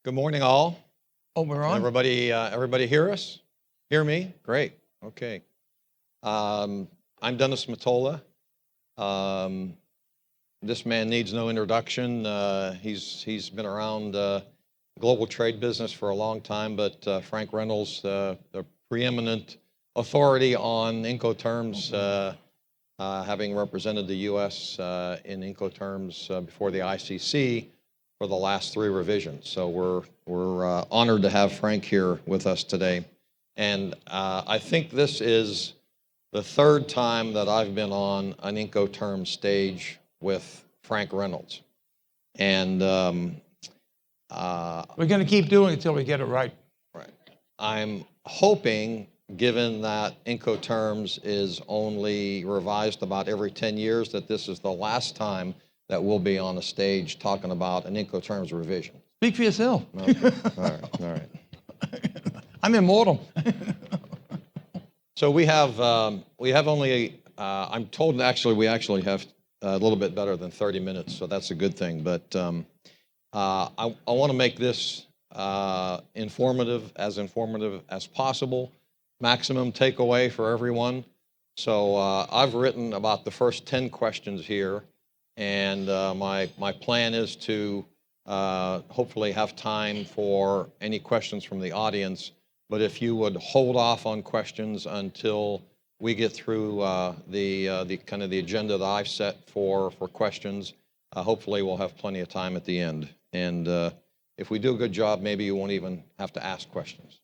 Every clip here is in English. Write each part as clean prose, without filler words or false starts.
Good morning, all. Oh, we're Can on? everybody hear us? Hear me? Great. Okay. I'm Dennis Matola. Um, this man needs no introduction. He's been around global trade business for a long time, but Frank Reynolds, the preeminent authority on Incoterms, having represented the U.S. In Incoterms before the ICC for the last 3 revisions. So we're honored to have Frank here with us today. And I think this is the 3rd time that I've been on an Incoterms stage with Frank Reynolds. And We're going to keep doing it until we get it right. right. I'm hoping, given that Incoterms is only revised about every 10 years, that this is the last time that we'll be on a stage talking about an Incoterms revision. Speak for yourself. Okay. All right. I'm immortal. So we have only, I'm told actually we actually have a little bit better than 30 minutes, so that's a good thing. But I want to make this informative as possible, maximum takeaway for everyone. So I've written about the first 10 questions here, and my plan is to hopefully have time for any questions from the audience. But if you would hold off on questions until we get through the kind of the agenda that I've set for questions, hopefully we'll have plenty of time at the end. And if we do a good job, maybe you won't even have to ask questions.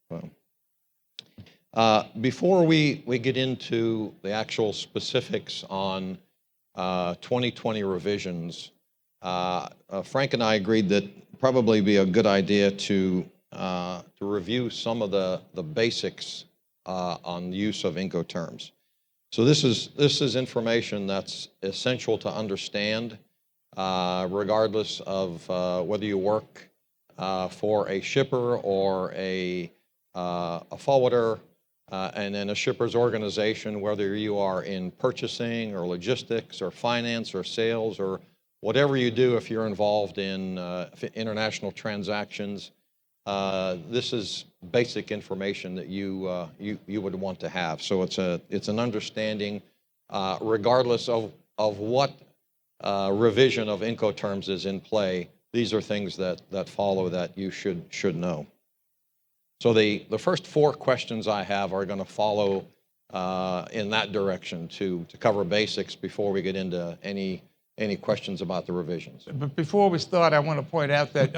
Before we get into the actual specifics on 2020 revisions, Frank and I agreed that probably be a good idea to review some of the basics on the use of Incoterms. So this is information that's essential to understand, regardless of whether you work for a shipper or a forwarder, and in a shipper's organization, whether you are in purchasing or logistics or finance or sales or whatever you do. If you're involved in international transactions, this is basic information that you would want to have. So it's an understanding, regardless of what revision of Incoterms is in play. These are things that follow that you should know. So the first 4 questions I have are going to follow in that direction to cover basics before we get into any questions about the revisions. But before we start, I want to point out that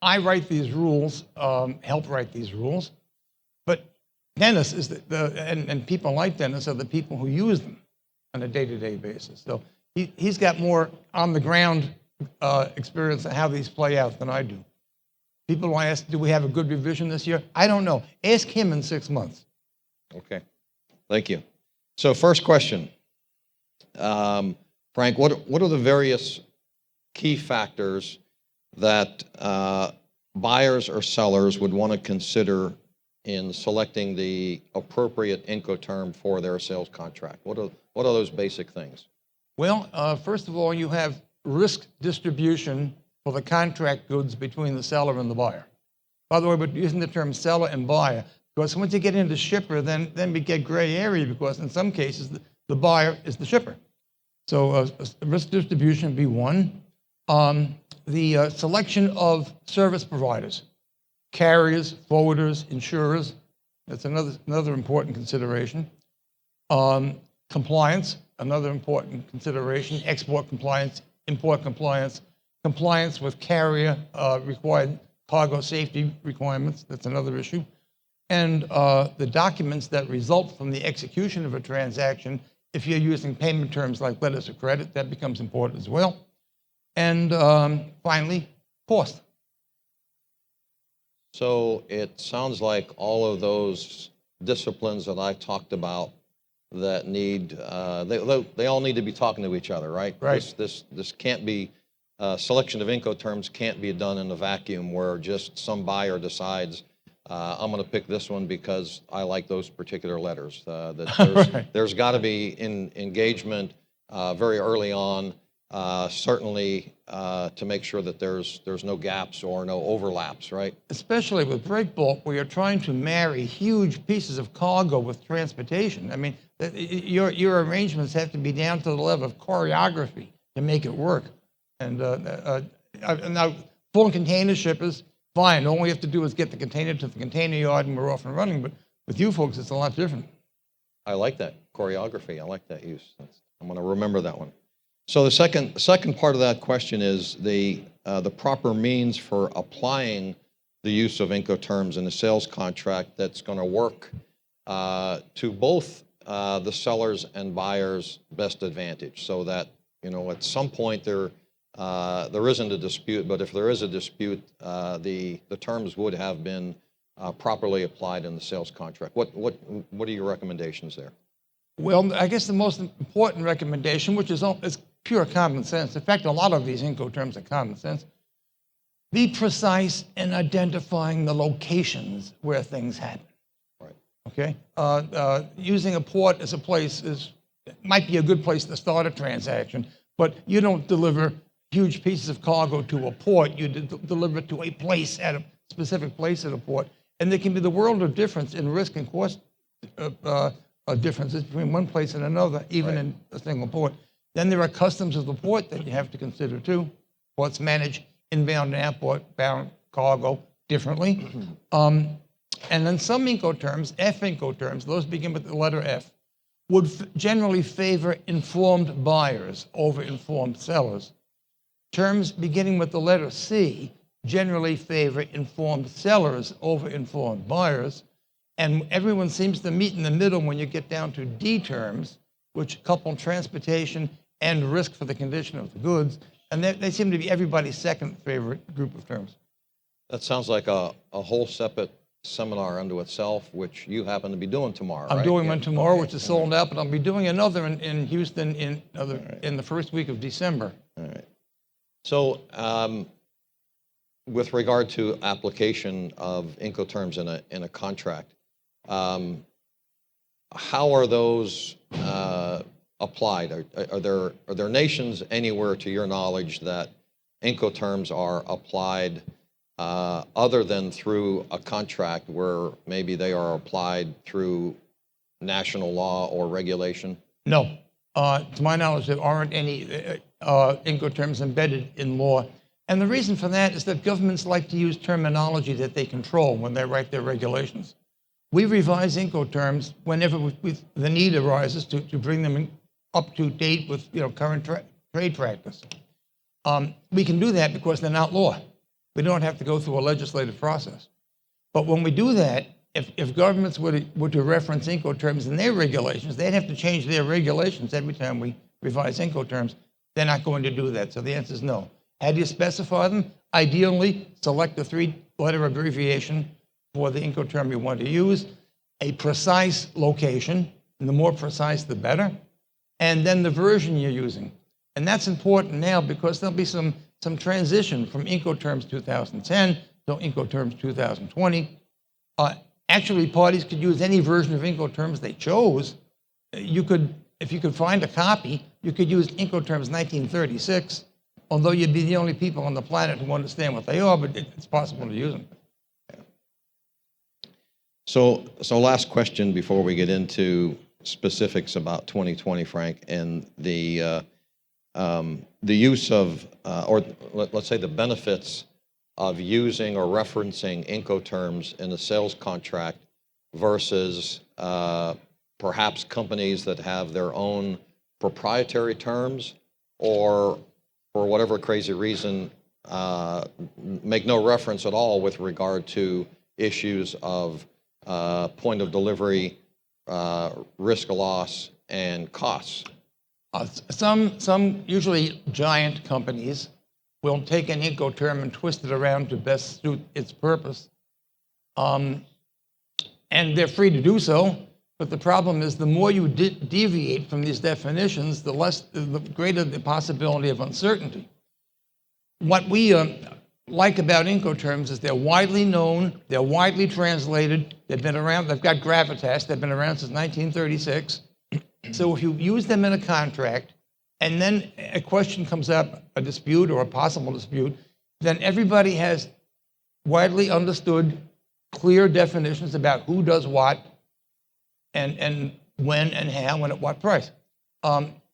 I write these rules, help write these rules, but Dennis is and people like Dennis are the people who use them on a day-to-day basis. So he's got more on-the-ground experience of how these play out than I do. People will ask, do we have a good revision this year? I don't know. Ask him in 6 months. Okay, thank you. So first question, Frank, what are the various key factors that buyers or sellers would want to consider in selecting the appropriate Incoterm for their sales contract? What are those basic things? Well, first of all, you have risk distribution for the contract goods between the seller and the buyer. By the way, we're using the term seller and buyer because once you get into shipper, then we get gray area because in some cases the buyer is the shipper. So risk distribution would be one. The selection of service providers, carriers, forwarders, insurers, that's another important consideration. Compliance, another important consideration. Export compliance, import compliance, compliance with carrier required cargo safety requirements, that's another issue. And the documents that result from the execution of a transaction, if you're using payment terms like letters of credit, that becomes important as well. And finally, cost. So it sounds like all of those disciplines that I talked about that need, they all need to be talking to each other, right? Right. This can't be, selection of Incoterms can't be done in a vacuum where just some buyer decides, I'm going to pick this one because I like those particular letters. There's got to be engagement very early on certainly to make sure that there's no gaps or no overlaps, right? Especially with breakbulk, where you're trying to marry huge pieces of cargo with transportation. I mean, your arrangements have to be down to the level of choreography to make it work. And now, full container shippers, fine. All we have to do is get the container to the container yard and we're off and running. But with you folks, it's a lot different. I like that choreography. I like that use. I'm going to remember that one. So the second part of that question is the proper means for applying the use of Incoterms in a sales contract that's going to work to both the seller's and buyer's best advantage, so that at some point there isn't a dispute, but if there is a dispute, the terms would have been properly applied in the sales contract. What are your recommendations there? Well, I guess the most important recommendation, which is pure common sense. In fact, a lot of these Incoterms are common sense. Be precise in identifying the locations where things happen. Right. Okay. Using a port as a place might be a good place to start a transaction, but you don't deliver huge pieces of cargo to a port. You deliver it to a place at a specific place at a port, and there can be the world of difference in risk and cost differences between one place and another, even in a single port. Then there are customs of the port that you have to consider too. Ports manage inbound and outbound cargo differently. And then some Incoterms, F Incoterms, those begin with the letter F, would generally favor informed buyers over informed sellers. Terms beginning with the letter C generally favor informed sellers over informed buyers. And everyone seems to meet in the middle when you get down to D terms, which couple transportation and risk for the condition of the goods. And they seem to be everybody's second favorite group of terms. That sounds like a whole separate seminar unto itself, which you happen to be doing tomorrow, I'm right? doing one tomorrow, which is sold out, but I'll be doing another in Houston in the first week of December. All right. So with regard to application of Incoterms in a contract, how are those applied? Are there nations anywhere, to your knowledge, that Incoterms are applied other than through a contract, where maybe they are applied through national law or regulation? No. To my knowledge, there aren't any Incoterms embedded in law. And the reason for that is that governments like to use terminology that they control when they write their regulations. We revise Incoterms whenever the need arises to bring them up to date with current trade practice. We can do that because they're not law. We don't have to go through a legislative process. But when we do that, if governments were to reference Incoterms in their regulations, they'd have to change their regulations every time we revise Incoterms. They're not going to do that. So the answer is no. How do you specify them? Ideally, select the 3-letter abbreviation for the Incoterm you want to use, a precise location, and the more precise, the better, and then the version you're using. And that's important now because there'll be some transition from Incoterms 2010 to Incoterms 2020. Actually, parties could use any version of Incoterms they chose. If you could find a copy, you could use Incoterms 1936, although you'd be the only people on the planet who understand what they are, but it's possible to use them. So last question before we get into specifics about 2020, Frank, and the use of, or let's say the benefits of using or referencing Incoterms in a sales contract versus perhaps companies that have their own proprietary terms, or for whatever crazy reason make no reference at all with regard to issues of point of delivery, risk of loss, and costs. Some usually giant companies will take an Incoterm and twist it around to best suit its purpose. And they're free to do so, but the problem is the more you deviate from these definitions, the greater the possibility of uncertainty. What we like about Incoterms is they're widely known, they're widely translated, they've been around, they've got gravitas, they've been around since 1936. So if you use them in a contract and then a question comes up, a dispute or a possible dispute, then everybody has widely understood, clear definitions about who does what and when and how and at what price.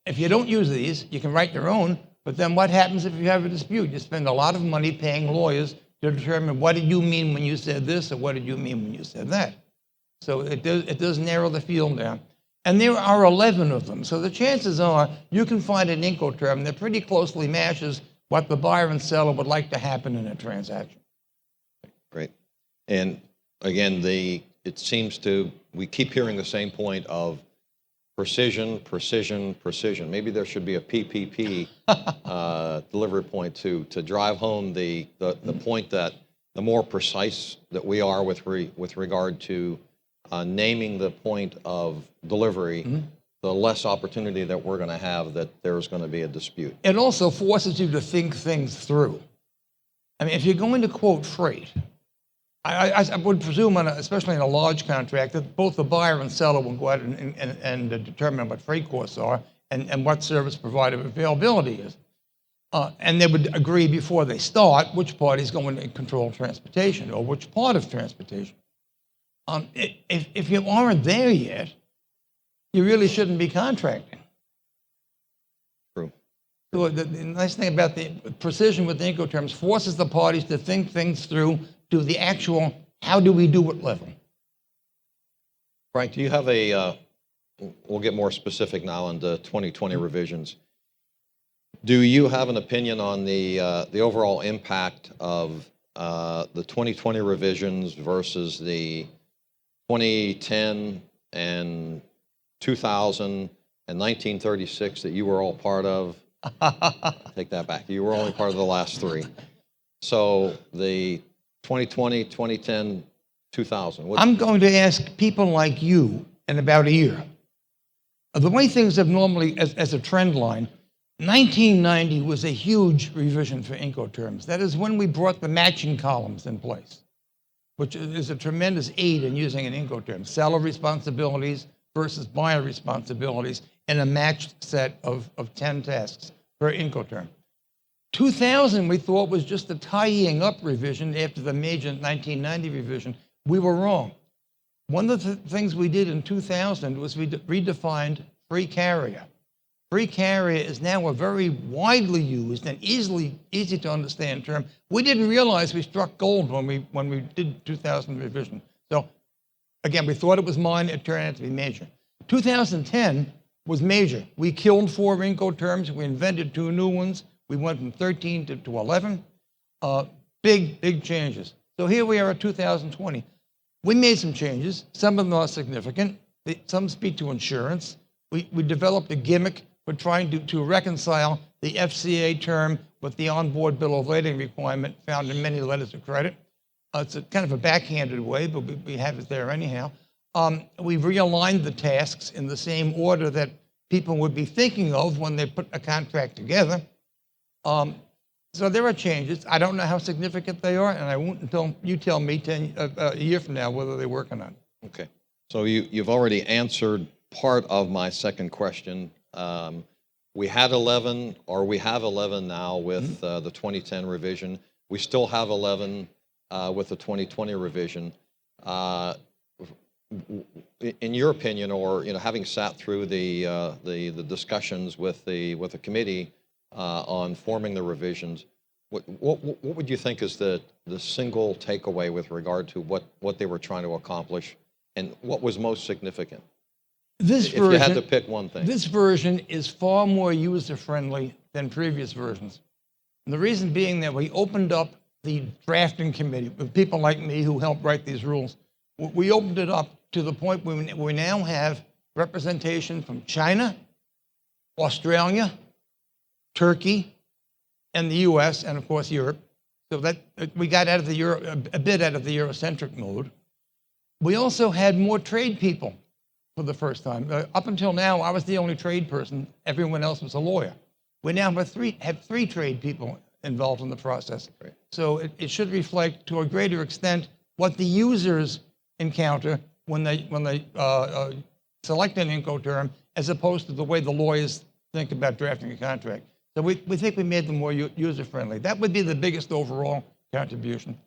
If you don't use these, you can write your own, but then what happens if you have a dispute? You spend a lot of money paying lawyers to determine what did you mean when you said this or what did you mean when you said that. So it does narrow the field down. And there are 11 of them. So the chances are you can find an Incoterm that pretty closely matches what the buyer and seller would like to happen in a transaction. Great. And again, it seems we keep hearing the same point of precision, precision, precision. Maybe there should be a PPP delivery point to drive home the point that the more precise that we are with regard to naming the point of delivery, the less opportunity that we're going to have that there's going to be a dispute. It also forces you to think things through. I mean, if you're going to quote freight, I would presume, especially in a large contract, that both the buyer and seller will go out and determine what freight costs are and what service provider availability is. And they would agree before they start which party is going to control transportation or which part of transportation. If you aren't there yet, you really shouldn't be contracting. True. So the nice thing about the precision with the Incoterms forces the parties to think things through to the actual how do we do it level. Frank, do you have we'll get more specific now on the 2020 revisions. Do you have an opinion on the overall impact of the 2020 revisions versus the 2010 and 2000 and 1936 that you were all part of? Take that back. You were only part of the last three. So the 2020, 2010, 2000. I'm going to ask people like you in about a year. The way things have normally, as a trend line, 1990 was a huge revision for Incoterms. That is when we brought the matching columns in place, which is a tremendous aid in using an Incoterm. Seller responsibilities versus buyer responsibilities in a matched set of 10 tasks per Incoterm. 2000 we thought was just a tidying up revision after the major 1990 revision. We were wrong. One of the things we did in 2000 was we redefined free carrier. Free carrier is now a very widely used and easy to understand term. We didn't realize we struck gold when we did 2000 revision. So again, we thought it was minor, it turned out to be major. 2010 was major. We killed 4 Incoterms, we invented 2 new ones. We went from 13 to 11. Big changes. So here we are at 2020. We made some changes. Some of them are significant. Some speak to insurance. We developed a gimmick for trying to reconcile the FCA term with the onboard bill of lading requirement found in many letters of credit. It's a kind of a backhanded way, but we have it there anyhow. We've realigned the tasks in the same order that people would be thinking of when they put a contract together. So there are changes. I don't know how significant they are, and I won't until you tell me a year from now whether they work or not. Okay. So you've already answered part of my second question. We had 11, or we have 11 now with the 2010 revision. We still have 11 with the 2020 revision. In your opinion, or having sat through the discussions with the committee on forming the revisions, what would you think is the single takeaway with regard to what they were trying to accomplish, and what was most significant? If you had to pick one thing. This version is far more user-friendly than previous versions. And the reason being that we opened up the drafting committee with people like me who helped write these rules. We opened it up to the point where we now have representation from China, Australia, Turkey, and the US, and of course Europe. So that we got out of the a bit out of the Eurocentric mode. We also had more trade people for the first time. Up until now, I was the only trade person. Everyone else was a lawyer. We now have three trade people involved in the process. Right. So it should reflect to a greater extent what the users encounter when they select an Incoterm, as opposed to the way the lawyers think about drafting a contract. So we think we made them more user-friendly. That would be the biggest overall contribution.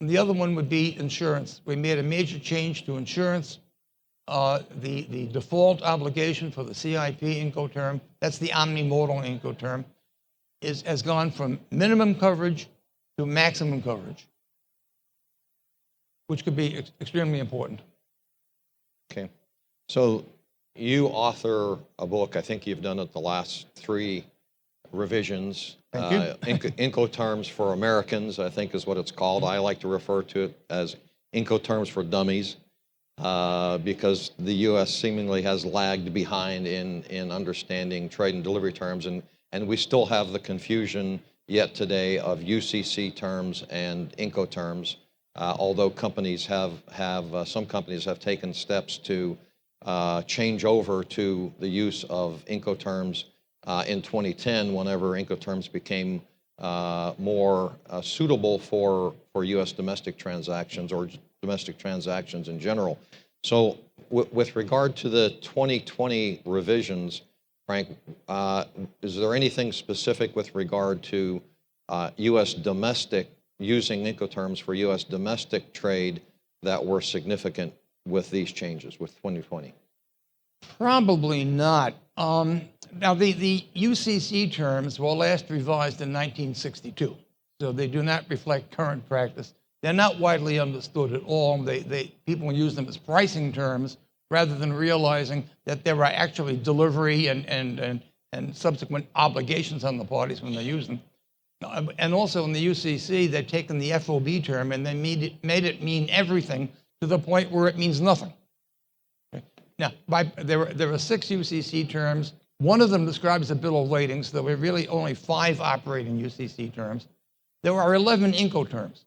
And the other one would be insurance. We made a major change to insurance. The default obligation for the CIP Incoterm, that's the omnimodal Incoterm, has gone from minimum coverage to maximum coverage, which could be extremely important. Okay. So you author a book. I think you've done it the last 3 revisions. Thank you. Incoterms for Americans, I think is what it's called. I like to refer to it as Incoterms for Dummies, because the U.S. seemingly has lagged behind in understanding trade and delivery terms, and we still have the confusion yet today of UCC terms and Incoterms, although companies some companies have taken steps to change over to the use of Incoterms in 2010, whenever Incoterms became more suitable for U.S. domestic transactions or domestic transactions in general. So with regard to the 2020 revisions, Frank, is there anything specific with regard to U.S. domestic, using Incoterms for U.S. domestic trade that were significant with these changes with 2020? Probably not. Now, the UCC terms were last revised in 1962, so they do not reflect current practice. They're not widely understood at all. People use them as pricing terms rather than realizing that there are actually delivery and subsequent obligations on the parties when they use them. And also in the UCC, they've taken the FOB term and they made it mean everything to the point where it means nothing. Okay. Now, there are 6 UCC terms. One of them describes a bill of lading, so there were really only 5 operating UCC terms. There are 11 Incoterms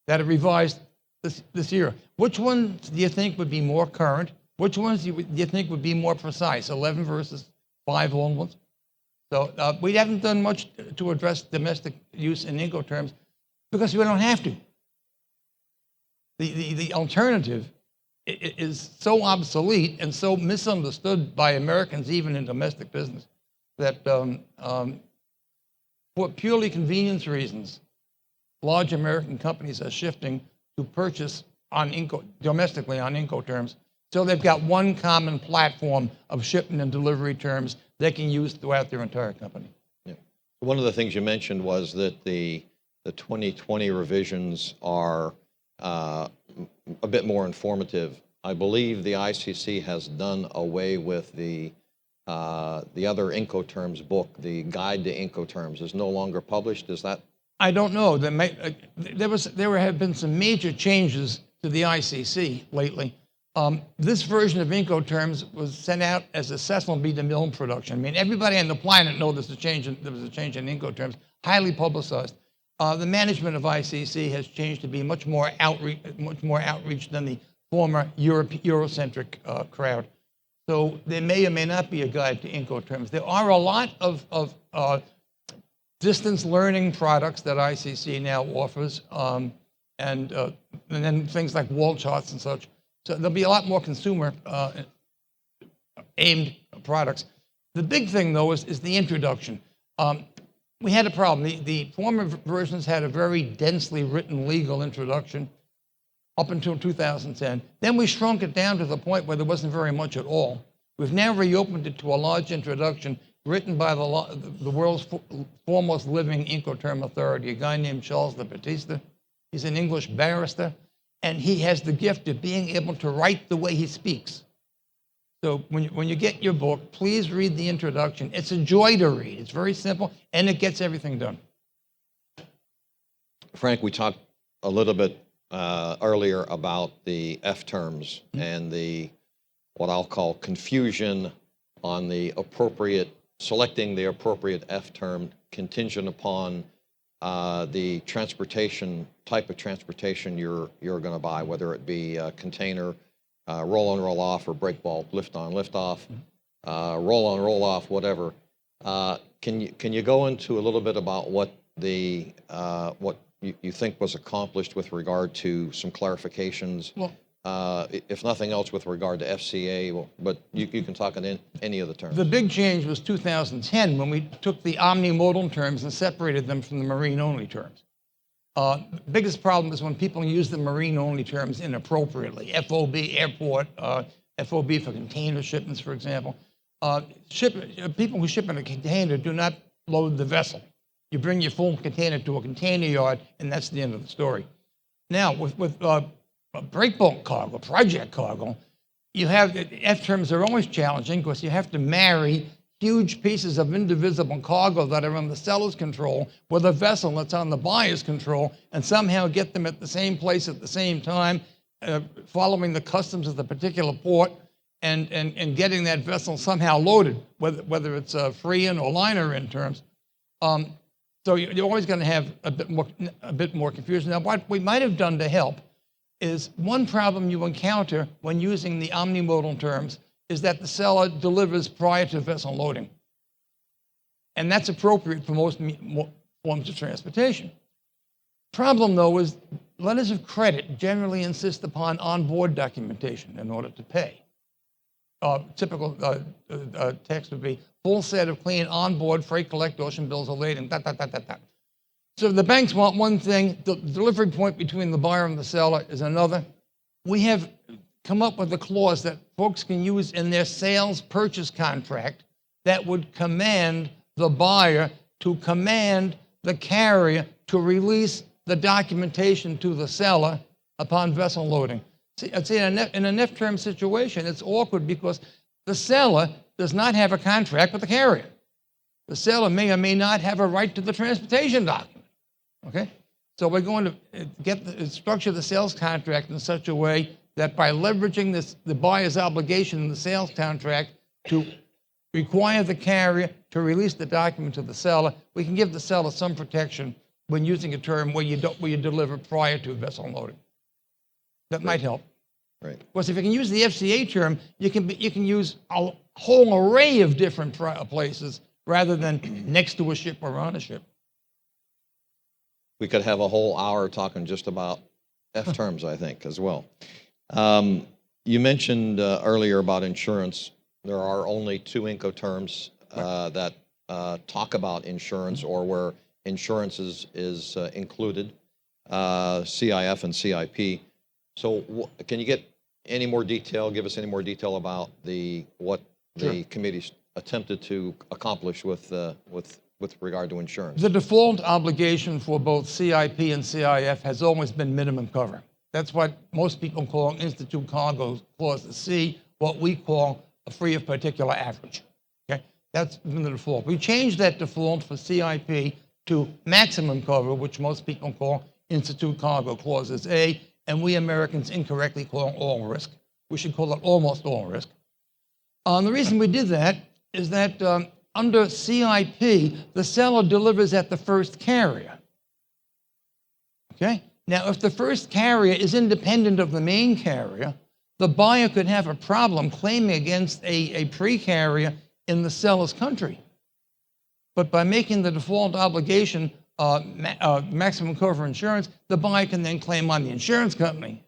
that are revised this year. Which ones do you think would be more current? Which ones do you think would be more precise, 11 versus 5 old ones? So we haven't done much to address domestic use in Incoterms because we don't have to. The alternative is so obsolete and so misunderstood by Americans, even in domestic business, that for purely convenience reasons, large American companies are shifting to purchase domestically on Incoterms. So they've got one common platform of shipment and delivery terms they can use throughout their entire company. Yeah. One of the things you mentioned was that the 2020 revisions are a bit more informative. I believe the ICC has done away with the other Incoterms book, the Guide to Incoterms, is no longer published. Is that? I don't know. There have been some major changes to the ICC lately. This version of Incoterms was sent out as a Cecil B. DeMille production. I mean, everybody on the planet knows there was a change in Incoterms, highly publicized. The management of ICC has changed to be much more outreach than the former Eurocentric crowd. So there may or may not be a guide to Incoterms. There are a lot of distance learning products that ICC now offers, and then things like wall charts and such. So there'll be a lot more consumer aimed products. The big thing, though, is the introduction. We had a problem. The former versions had a very densely written legal introduction up until 2010. Then we shrunk it down to the point where there wasn't very much at all. We've now reopened it to a large introduction written by the world's foremost living Incoterm authority, a guy named Charles de Batista. He's an English barrister, and he has the gift of being able to write the way he speaks. So when you get your book, please read the introduction. It's a joy to read. It's very simple, and it gets everything done. Frank, we talked a little bit earlier about the F terms and what I'll call confusion on selecting the appropriate F term contingent upon the type of transportation you're going to buy, whether it be a container, roll on, roll off, or breakbulk, lift on, lift off, roll on, roll off, whatever. Can you go into a little bit about what you think was accomplished with regard to some clarifications if nothing else with regard to FCA, but you can talk on any of the terms. The big change was 2010 when we took the omnimodal terms and separated them from the marine-only terms. Biggest problem is when people use the marine-only terms inappropriately. FOB, airport, FOB for container shipments, for example. People who ship in a container do not load the vessel. You bring your full container to a container yard, and that's the end of the story. Now, with breakbulk cargo, project cargo, you have, F terms are always challenging because you have to marry huge pieces of indivisible cargo that are on the seller's control with a vessel that's on the buyer's control and somehow get them at the same place at the same time, following the customs of the particular port and getting that vessel somehow loaded, whether it's free in or liner in terms. So you're always going to have a bit more confusion. Now, what we might have done to help is one problem you encounter when using the omnimodal terms is that the seller delivers prior to vessel loading. And that's appropriate for most forms of transportation. Problem, though, is letters of credit generally insist upon onboard documentation in order to pay. Typical text would be full set of clean onboard freight collect ocean bills of lading, So the banks want one thing, the delivery point between the buyer and the seller is another. We have come up with a clause that folks can use in their sales purchase contract that would command the buyer to command the carrier to release the documentation to the seller upon vessel loading. See, in a NIF term situation, it's awkward because the seller does not have a contract with the carrier. The seller may or may not have a right to the transportation document, okay? So we're going to structure the sales contract in such a way that by leveraging the buyer's obligation in the sales contract to require the carrier to release the document to the seller, we can give the seller some protection when using a term where you deliver prior to vessel loading. That might help. Right. Because if you can use the FCA term, you can use a whole array of different places rather than next to a ship or on a ship. We could have a whole hour talking just about F terms, I think, as well. You mentioned earlier about insurance. There are only 2 Incoterms that talk about insurance or where insurance is included, CIF and CIP. So can you get any more detail, give us any more detail about what the committee's attempted to accomplish with regard to insurance? The default obligation for both CIP and CIF has always been minimum cover. That's what most people call Institute Cargo Clause C, what we call a free of particular average. Okay, that's been the default. We changed that default for CIP to maximum cover, which most people call Institute Cargo Clauses A, and we Americans incorrectly call all risk. We should call it almost all risk. The reason we did that is that under CIP, the seller delivers at the first carrier. Okay? Now, if the first carrier is independent of the main carrier, the buyer could have a problem claiming against a pre-carrier in the seller's country. But by making the default obligation maximum cover insurance, the buyer can then claim on the insurance company.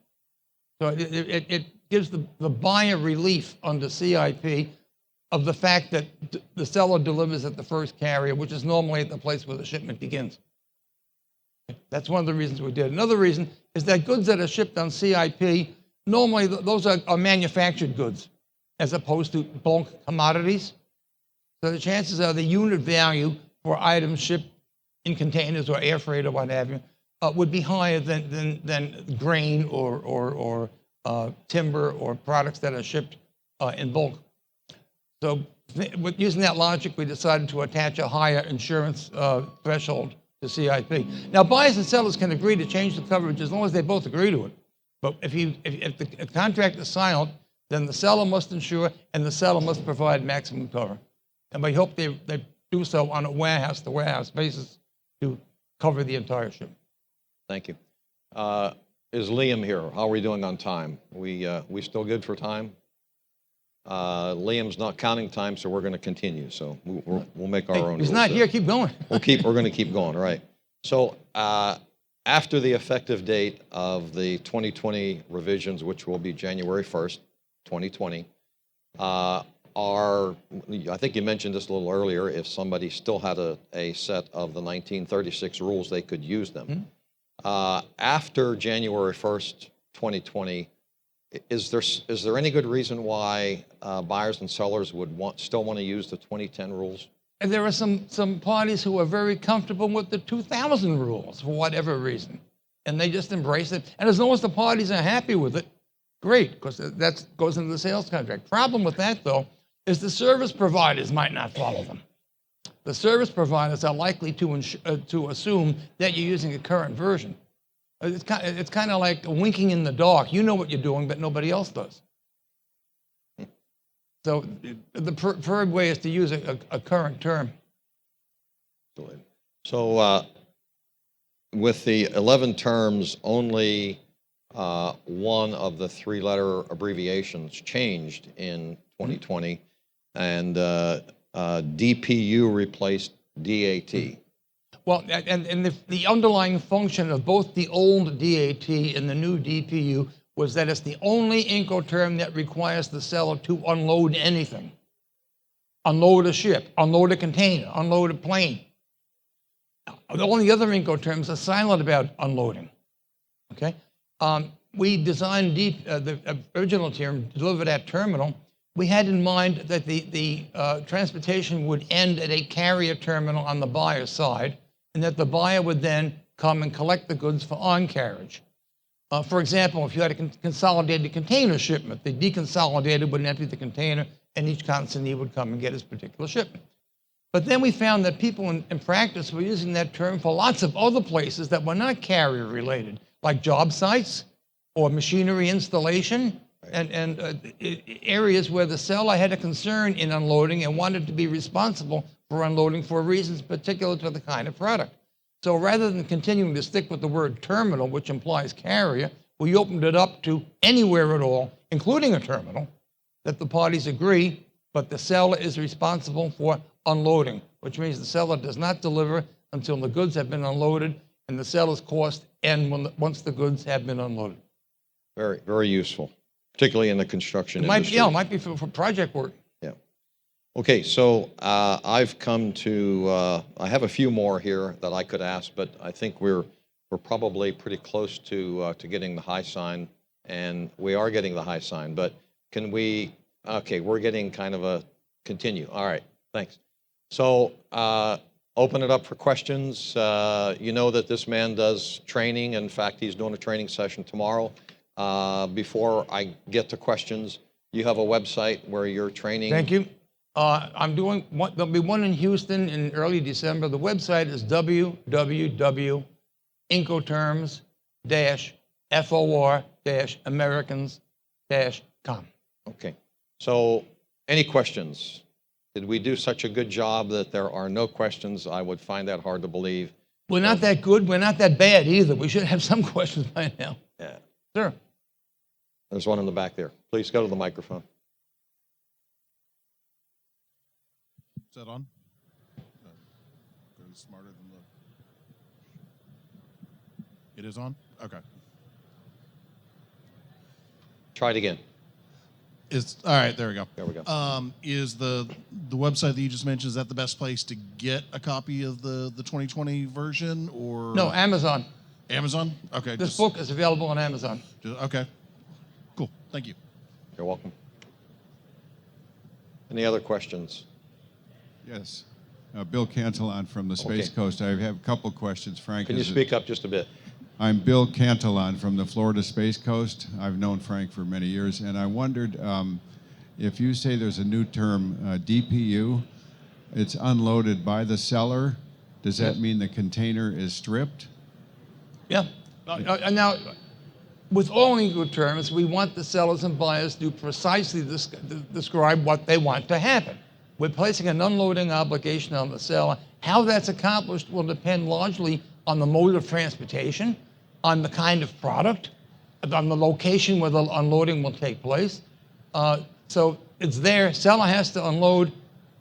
So it gives the buyer relief under CIP of the fact that the seller delivers at the first carrier, which is normally at the place where the shipment begins. That's one of the reasons we did. Another reason is that goods that are shipped on CIP, normally those are manufactured goods as opposed to bulk commodities. So the chances are the unit value for items shipped in containers or air freight or what have you would be higher than grain or timber or products that are shipped in bulk. So with using that logic, we decided to attach a higher insurance threshold to CIP. Now, buyers and sellers can agree to change the coverage as long as they both agree to it. But if the contract is silent, then the seller must insure and the seller must provide maximum cover. And we hope they do so on a warehouse-to-warehouse basis to cover the entire ship. Thank you. Is Liam here? How are we doing on time? We still good for time? Liam's not counting time, so we're going to continue. So we'll make our own. He's not here. Keep going. We're going to keep going. Right. So after the effective date of the 2020 revisions, which will be January 1st, 2020, I think you mentioned this a little earlier, if somebody still had a set of the 1936 rules, they could use them. After January 1st, 2020, is there any good reason why buyers and sellers would still want to use the 2010 rules? And there are some parties who are very comfortable with the 2000 rules for whatever reason, and they just embrace it. And as long as the parties are happy with it, great, because that goes into the sales contract. Problem with that, though, is the service providers might not follow them. The service providers are likely to assume that you're using a current version. It's kind of like winking in the dark. You know what you're doing, but nobody else does. So the preferred way is to use a current term. So with the 11 terms, only one of the three-letter abbreviations changed in 2020, and DPU replaced DAT. Well, and the underlying function of both the old DAT and the new DPU was that it's the only Incoterm that requires the seller to unload anything. Unload a ship, unload a container, unload a plane. All the other Incoterms are silent about unloading. Okay? We designed the original term, delivered at terminal. We had in mind that the transportation would end at a carrier terminal on the buyer's side, and that the buyer would then come and collect the goods for on-carriage. For example, if you had a consolidated container shipment, the deconsolidated would empty the container, and each consignee would come and get his particular shipment. But then we found that people in practice were using that term for lots of other places that were not carrier-related, like job sites or machinery installation, and areas where the seller had a concern in unloading and wanted to be responsible for unloading for reasons particular to the kind of product. So rather than continuing to stick with the word terminal, which implies carrier, we opened it up to anywhere at all, including a terminal, that the parties agree, but the seller is responsible for unloading, which means the seller does not deliver until the goods have been unloaded, and the seller's costs end once the goods have been unloaded. Very, very useful, particularly in the construction industry. Yeah, it might be for project work. Yeah. Okay, so I've come to, I have a few more here that I could ask, but I think we're probably pretty close to getting the high sign, and we are getting the high sign, but can we, okay, we're getting kind of a continue. All right, thanks. So open it up for questions. You know that this man does training. In fact, he's doing a training session tomorrow. Before I get to questions, you have a website where you're training. Thank you. I'm doing one, there'll be one in Houston in early December. The website is www.incoterms-for-americans-com. Okay. So any questions? Did we do such a good job that there are no questions? I would find that hard to believe. We're not that good. We're not that bad either. We should have some questions by now. Yeah. Sure. There's one in the back there. Please go to the microphone. Is that on? Go smarter than the. It is on? Okay. Try it again. All right, there we go. There we go. Is the website that you just mentioned, is that the best place to get a copy of the 2020 version, or? No, Amazon. Amazon? Okay. This book is available on Amazon. Okay. Cool. Thank you. You're welcome. Any other questions? Yes. Bill Cantillon from the Space Coast. I have a couple questions, Frank. Can you speak up just a bit? I'm Bill Cantillon from the Florida Space Coast. I've known Frank for many years, and I wondered if you say there's a new term, DPU, it's unloaded by the seller. Does that mean the container is stripped? Yeah. Now, with all Incoterms, we want the sellers and buyers to precisely describe what they want to happen. We're placing an unloading obligation on the seller. How that's accomplished will depend largely on the mode of transportation, on the kind of product, on the location where the unloading will take place. So it's there. Seller has to unload.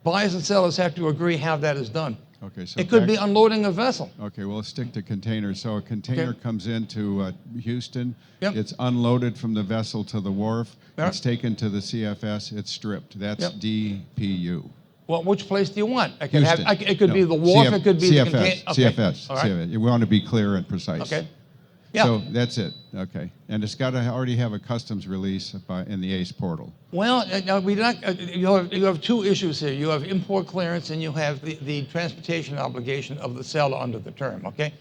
Buyers and sellers have to agree how that is done. Okay, so It could back- be unloading a vessel. Okay, well, let's stick to containers. So a container Okay. comes into Houston. Yep. It's unloaded from the vessel to the wharf. Yeah. It's taken to the CFS. It's stripped. That's Yep. DPU. Well, which place do you want? I could Houston. it could No, be the wharf. It could be the CFS. container. Okay. CFS. All right. CFS. We want to be clear and precise. Okay. Yeah. So that's it. Okay. And it's got to already have a customs release in the ACE portal. Well, you have two issues here. You have import clearance and you have the transportation obligation of the seller under the term, okay?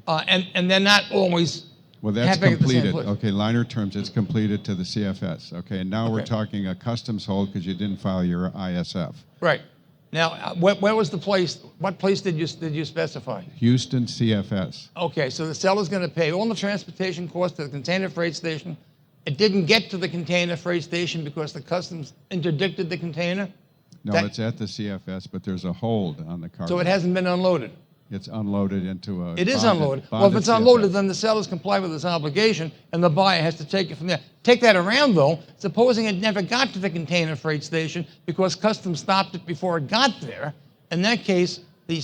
And they're not always Well, that's happening at the same completed. place. Okay, liner terms, it's completed to the CFS. Okay, and now we're Okay. talking a customs hold because you didn't file your ISF. Right. Now, where was the place? What place did you specify? Houston CFS. Okay, so the seller's going to pay all the transportation costs to the container freight station. It didn't get to the container freight station because the customs interdicted the container. No, That- it's at the CFS, but there's a hold on the cargo. So it hasn't been unloaded. It's unloaded into a. It is bonded- unloaded. Well, if bonded it's unloaded, CFS. then the seller's comply with his obligation, and the buyer has to take it from there. Take that around, though. Supposing it never got to the container freight station because customs stopped it before it got there. In that case, the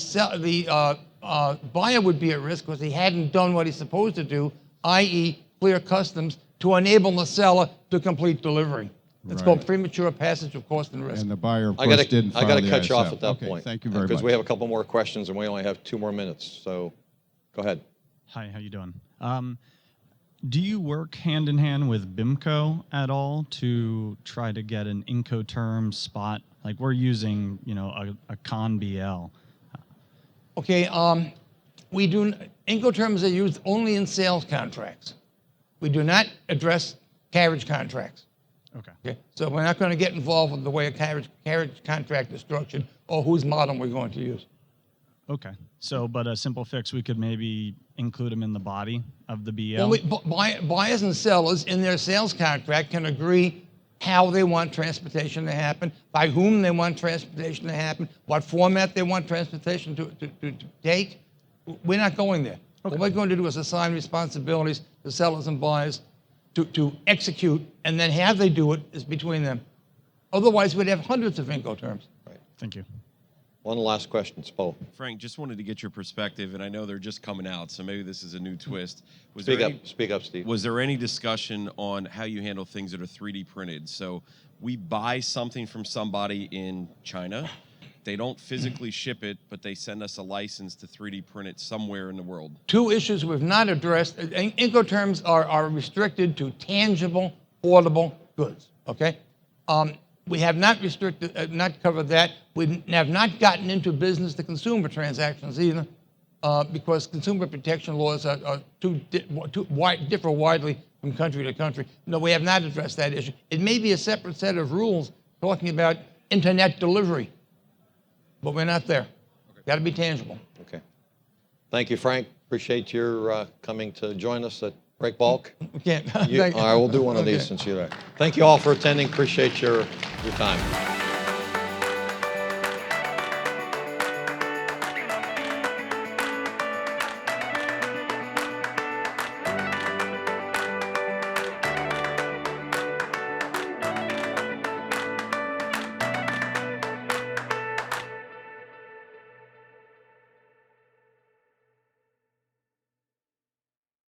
buyer would be at risk because he hadn't done what he's supposed to do, i.e., clear customs to enable the seller to complete delivery. It's called Right. premature passage of cost and risk. And the buyer, of I course, gotta, didn't file I gotta the cut you off ISF. at that Okay, point. thank you very much. Because we have a couple more questions and we only have 2 more minutes, so go ahead. Hi, how you doing? Do you work hand in hand with BIMCO at all to try to get an Incoterms spot? Like we're using, a con BL. Okay, we do, Incoterms are used only in sales contracts. We do not address carriage contracts. Okay. Okay, so we're not going to get involved with the way a carriage contract is structured or whose model we're going to use. Okay. So, but a simple fix, we could maybe include them in the body of the BL. Well, buyers and sellers in their sales contract can agree how they want transportation to happen, by whom they want transportation to happen, what format they want transportation to take. We're not going there. What we're going to do is assign responsibilities to sellers and buyers to execute, and then how they do it is between them. Otherwise, we'd have hundreds of Incoterms. Thank you. One last question, Spo. Frank, just wanted to get your perspective, and I know they're just coming out, so maybe this is a new twist. Speak up, Steve. Was there any discussion on how you handle things that are 3D printed? So we buy something from somebody in China. They don't physically ship it, but they send us a license to 3D print it somewhere in the world. Two issues we've not addressed. Incoterms are restricted to tangible, portable goods, okay? We have not restricted, not covered that. We have not gotten into business-to-consumer transactions either, because consumer protection laws are differ widely from country to country. No, we have not addressed that issue. It may be a separate set of rules talking about internet delivery, but we're not there. Got to be tangible. Okay. Thank you, Frank. Appreciate your coming to join us at Breakbulk. We can't. I will do one of these Okay. since you're there. Thank you all for attending. Appreciate your time.